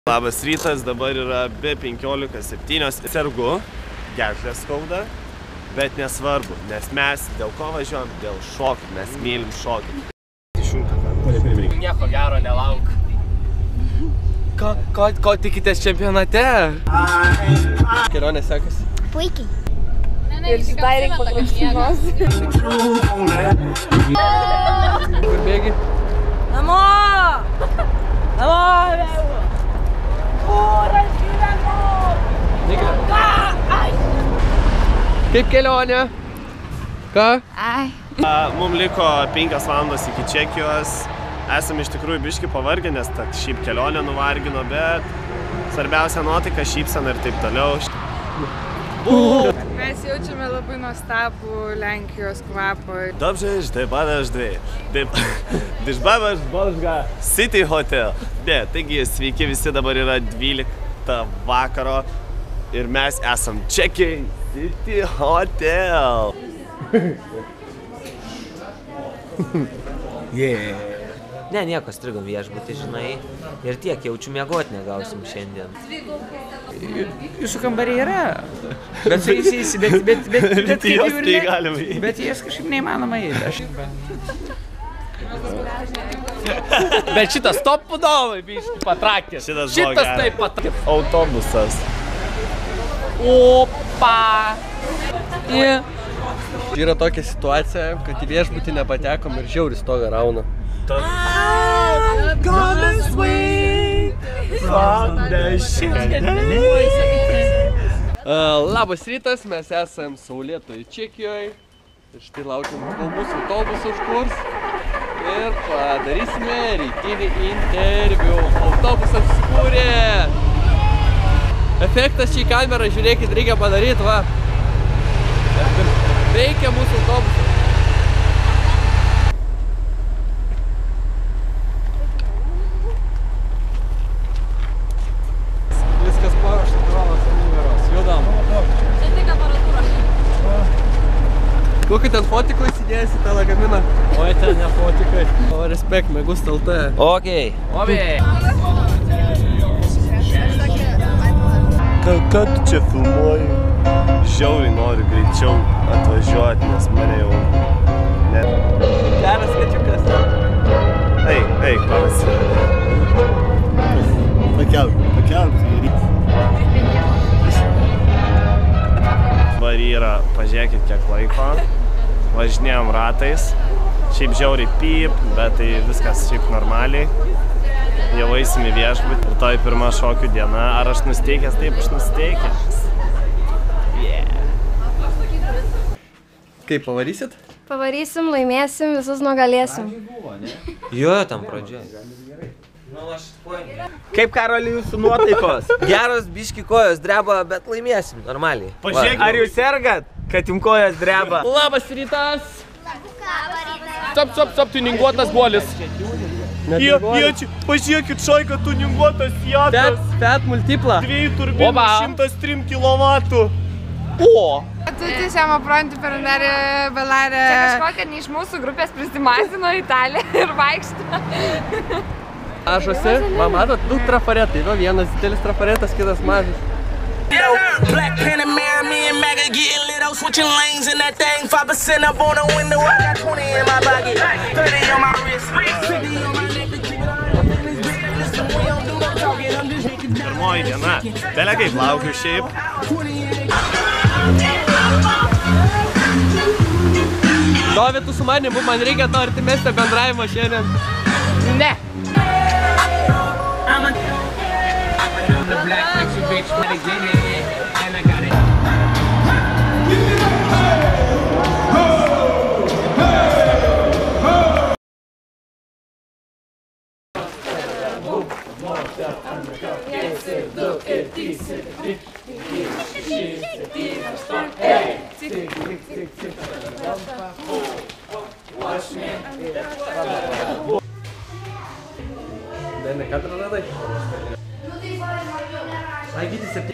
Labas rytas, dabar yra be 15:07. Sergu, gerklę skauda, bet nesvarbu, nes mes dėl ko važiuojam? Dėl šokių, mes mylim šokį. Nieko gero nelauk. Ko tikitės čempionate? Kelionė sekasi? Puikiai. Ir šitai reikia pakrapštynos. Kur bėgi? Namo! Namo, vėl! Kur aš gyvenu? Kaip kelionė? Ką? Ai. Mums liko 5 valandos iki Čekijos. Esam iš tikrųjų biški pavargę, nes ta šiaip kelionė nuvargino, bet svarbiausia nuotaika, šypsena ir taip toliau. Mes jaučiame labai nuostabų Lenkijos kvapą. Dobrze, ždaibanas ždai. Dižbamas Bolžga City Hotel. Taigi, sveiki visi, dabar yra 12 vakaro ir mes esam Čekijoj City Hotel. Ne, nieko, strigom viešbutį, žinai. Ir tiek, jaučiu miegoti negausim šiandien. Jūsų kambariai yra. Bet su jais, bet Jos tai galima įeiti. Bet jais kažkaip neįmanoma įeiti. Bet šitas top pudovai, biški, patrakės. Šitas taip patrakės. Autobusas. Opa! Yra tokia situacija, kad į viešbutį nepatekom ir žiauri stogą rauna. Labas rytas, mes esam saulėtoj Čekijoje. Ir štai laukiam, kol mūsų autobusą užkurs. Ir padarysime rytinį interviu. Autobusas susikūrė. Efektas čia į kamerą, žiūrėkit, reikia padaryti, va. Veikia mūsų autobusas. Viskas paruošta, dronas ant nugaros. Judam. Čia tik aparatūra. Kokį ten fotikų įsidėjęs į tą lagaminą? Oi, ten ne fotikai. O, respekt, megus talte. Okei. Ką tu čia filmuoji? Žiauriai noriu greičiau atvažiuoti, nes mane jau net... Geras kačiukas. Ei, pavasi. Pakelk. Dabar yra, pažiūrėkit kiek laiko. Važinėjom ratais. Šiaip žiauriai pyp, bet tai viskas šiaip normaliai. Jau eisim į viešbutį. Rytoj pirma šokių diena. Ar aš nusteikęs? Taip, aš nusteikęs. Kaip, pavarysit? Pavarysim, laimėsim, visus nugalėsim. Jo, tam pradžioj. Kaip, Karoli, jūsų nuotaikos? Geros biški kojos dreba, bet laimėsim, normaliai. Pažiūrėk. Ar jūs sergat, kad jums kojos dreba? Labas rytas. Stop, tuninguotas guolis. Pažiūrėkit, šoika tuninguotas jatas. Fiat Multipla. 2 turbinų, 103 kW. O! Tu šiam apronti per narį belarę. Čia kažkokia ne iš mūsų grupės prisimazino Italiją ir vaikšto. Ažuose, man matot, 2 trafaretai. Va, vienas didelis trafaretas, kitas mažas. Black Panamera, me and Maga getting lit up, switching lanes in that thing. 5% up on the window, I got 20 in my pocket, 30 on my wrist, 50 on my neck. Pirmoji diena. Belė kaip laukiu šiaip. Dovi, tu su manim, man reikia to artimesnio bendravimo šiandien. Ne! Dene, ką tu radai? Laikyti 7.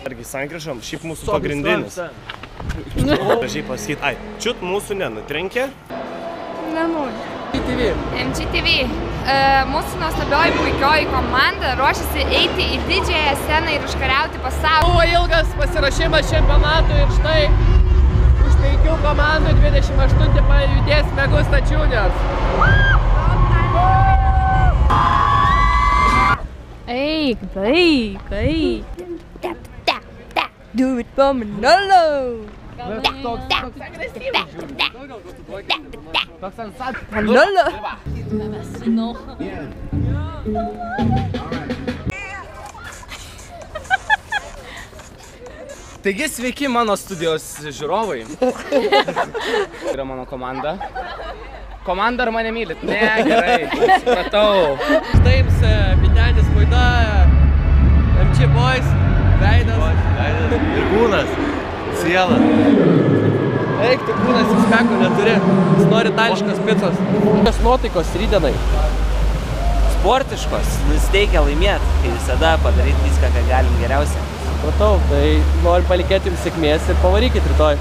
Argi sankryžom, šiaip mūsų pagrindinis. Gražiai pasakyt, ai, čiut mūsų nenutrenkė. Nenoriu. MGTV. mūsų nuostabioji puikioji komanda ruošiasi eiti į didžiąją sceną ir užkariauti pasaulį. Buvo ilgas pasiruošimas čempionatui ir štai už 5 komandų 28 pajudės Megusta Juniors. Eik, baik, eik. Tap, tap, tap. Do it for Manolo. Manolo. Taigi sveiki mano studijos žiūrovai. Yra mano komanda. Komanda ar mane mylit? Ne, gerai, supratau. Štai jums Vytenis Vaida, MC Boys, Veidas. Ir kūnas. Siela. Eik, tu kūnas įspeko neturi. Jis nori itališkos picos. Kas nuotaikos rytdienai? Sportiškos, nusiteikę laimėti, kai visada padaryti viską, ką galim geriausia. Supratau, tai noriu palikėti jums sėkmės ir pavarykit rytoj.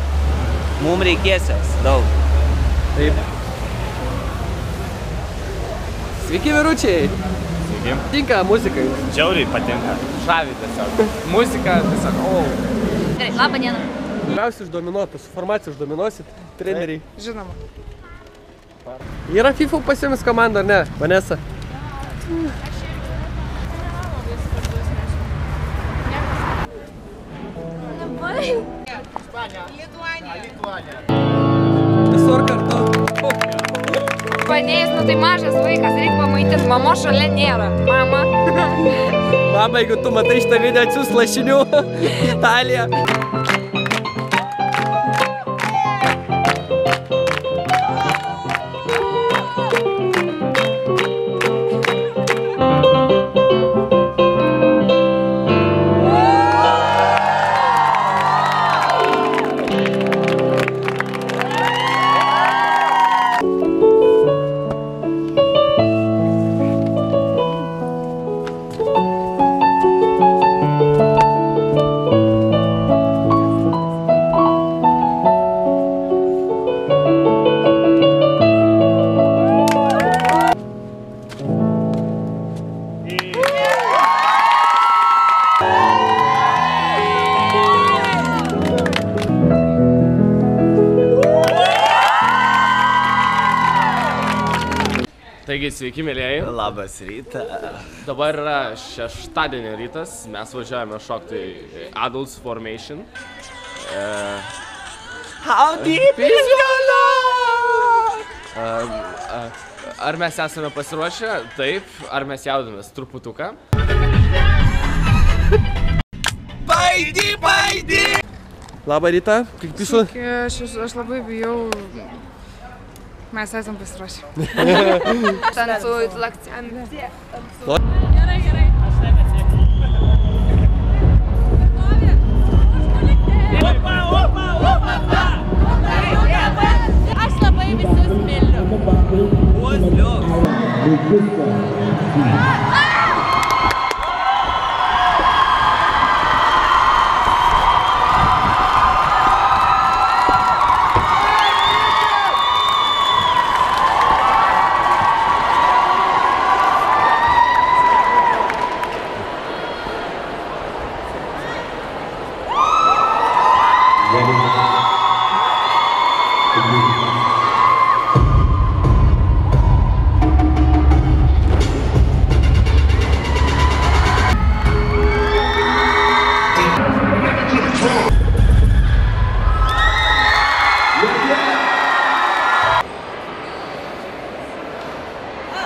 Mums reikės jos daug. Taip. Sveiki, vyručiai! Sveiki. Tinka muzikai. Žiauriai patinka. Žavi tiesiog. Muzika tiesiog, Gerai, labą dieną. Galiausiai uždominuot, su formacija uždominuosit, treneriai. Žinoma. Yra FIFA pas jumis komanda, ar ne, Vanessa? Visur kartu. Padėjus, tai mažas vaikas, reikia pamaitinti, mamos šalia nėra. Mama. Mama, jeigu tu matai šitą video, atsiūs lašinių į Italiją. Taigi, sveiki, mėlėjai. Labas rytas. Dabar yra šeštadienio rytas. Mes važiuojame šokti Adults Formation. How deep is your love? Ar mes esame pasiruošę? Taip. Ar mes jaudamės? Truputuką. Baidi! Labą rytą, kaip jūsų? Aš labai bijau. Mes esam pasiruošę. Tancuot, lakciją. Gerai, gerai. Aš labai visus myliu.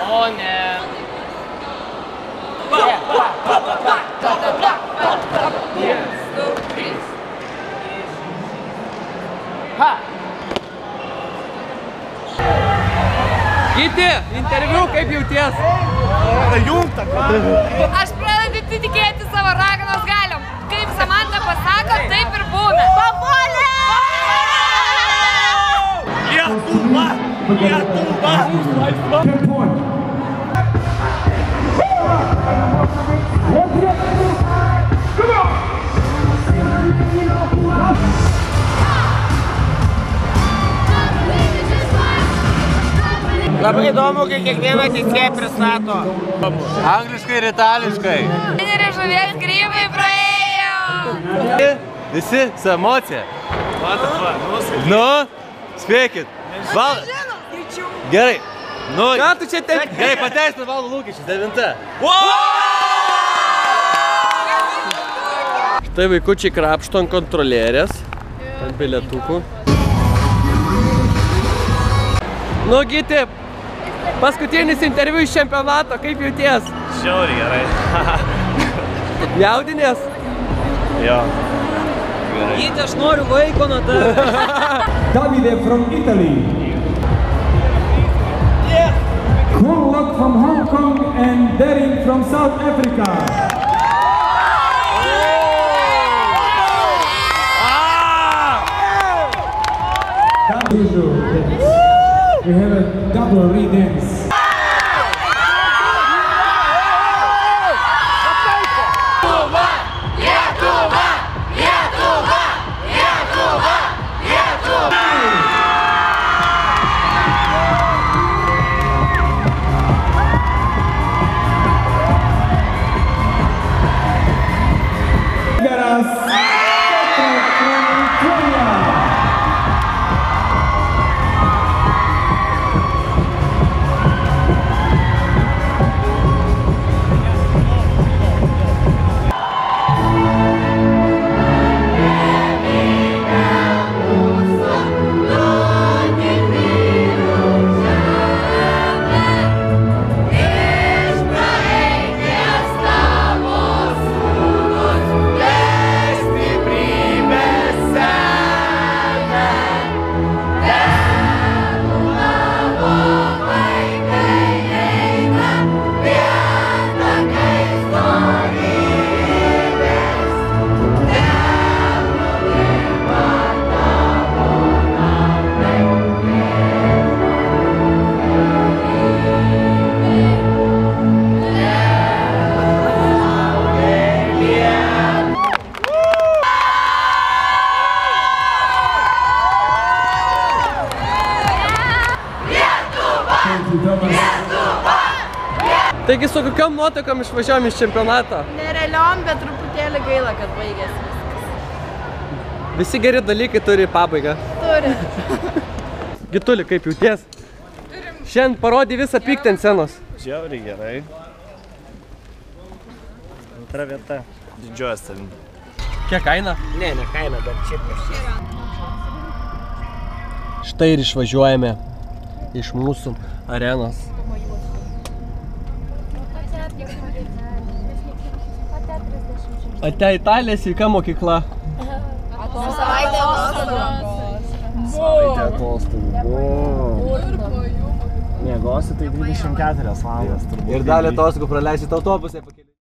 O ne. Gyti, interviu, kaip jauties? Aš pradedu tikėti savo raganos galiom. Kaip Samanta pasako, taip ir būna. Papuolė! Lietuva! Lietuva! Labai įdomu, kai kiekvieną teisėją pristato. Angliškai ir itališkai. Trenerė žuvies grybai praėjo. Visi su emocija. Nu, spėkit. Gerai. Nu, Ką tu čia taip? gerai, pateisina Valdo lūkesčius. 9. Štai vaikučiai krapšto ant kontrolierės, ant bilietukų. Nu, Gyti, paskutinis interviu iš čempionato, kaip jauties? Žiauriai gerai. Jaudinės? Jo. Gyti, aš noriu vaiko nuo tavęs. Davide from Italy. Kunlok from Hong Kong and Derin from South Africa. We have a double re-dance. Taigi su kokiom nuotaikom išvažiuojam iš čempionato? Nerealiom, bet truputėlį gaila, kad baigėsi viskas. Visi geri dalykai turi pabaigą. Turi. Gituli, kaip jauties? Šiandien parodė visą pyktį ant scenos. Žiauriai gerai. Antra vieta. Didžiuojas savim. Kiek kaina? Ne kaina, bet šiaip aš. Štai ir išvažiuojame iš mūsų arenos. Ate Italija sveika mokykla. Savaitė atostogų. Miegosi tai 24 valandas turbūt. Ir dalį atostogų praleisit autobusai pakeliui.